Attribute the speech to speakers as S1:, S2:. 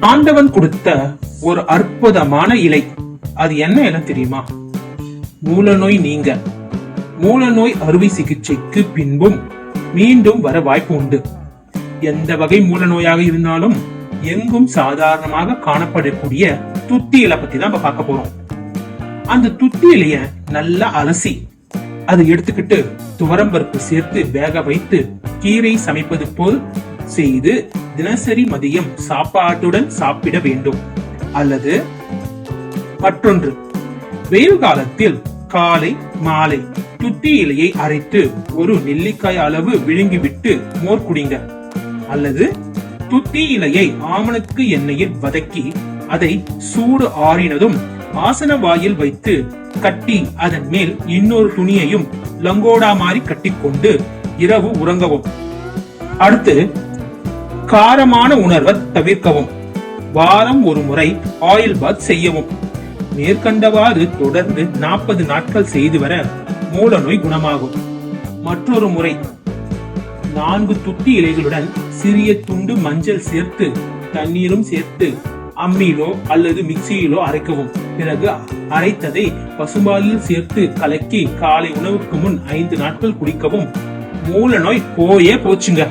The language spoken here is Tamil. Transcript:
S1: ஆண்டவன் கொடுத்த ஒரு அற்புதமான இலை. அது என்ன இலை தெரியுமா? மூலநோய் நீங்க. மூலநோய் அறுவை சிகிச்சைக்கு பின்பும் மீண்டும் வர வாய்ப்பு உண்டு. எந்த வகை மூலநோயாக இருந்தாலும் எங்கும் சாதாரணமாக காணப்படக்கூடிய துத்தி இலை பத்தி தான் பார்க்க போறோம். அந்த துத்தி இலைய நல்லா அலசி அதை எடுத்துக்கிட்டு துவரம்பருப்பு சேர்த்து வேக வைத்து கீரை சமைப்பது போல் செய்து தினசரி மதியம் சாப்பாட்டுடன் சாப்பிட வேண்டும். அல்லது மற்றொன்று, வெயில் காலத்தில் காலை மாலை துத்தி இலையை அரைத்து ஒரு நெல்லிக்காய் அளவு விழுங்கிவிட்டு மோர் குடிங்க. அல்லது துத்தி இலையை ஆமணக்கு எண்ணெயில் வதக்கி அதை சூடு ஆறினதும் ஆசன வாயில் வைத்து கட்டி அதன் மேல் இன்னொரு துணியையும் லங்கோடா மாதிரி கட்டிக்கொண்டு இரவு உறங்கவும். அடுத்து, காரமான உணர்வை தவிர்க்கவும். வாரம் ஒரு முறை ஆயில் பாத் செய்யவும். மேற்கண்டவாறு தொடர்ந்து 40 நாட்கள் செய்து வர மூலநோய் குணமாகும். மற்றொரு முறை, 4 துத்தி இலைகளுடன் சிறிய துண்டு மஞ்சள் சேர்த்து தண்ணீரும் சேர்த்து அம்மியிலோ அல்லது மிக்சியிலோ அரைக்கவும். பிறகு அரைத்ததை பசும்பாலில் சேர்த்து கலக்கி காலை உணவுக்கு முன் 5 நாட்கள் குடிக்கவும். மூலநோய் போயே போச்சுங்க.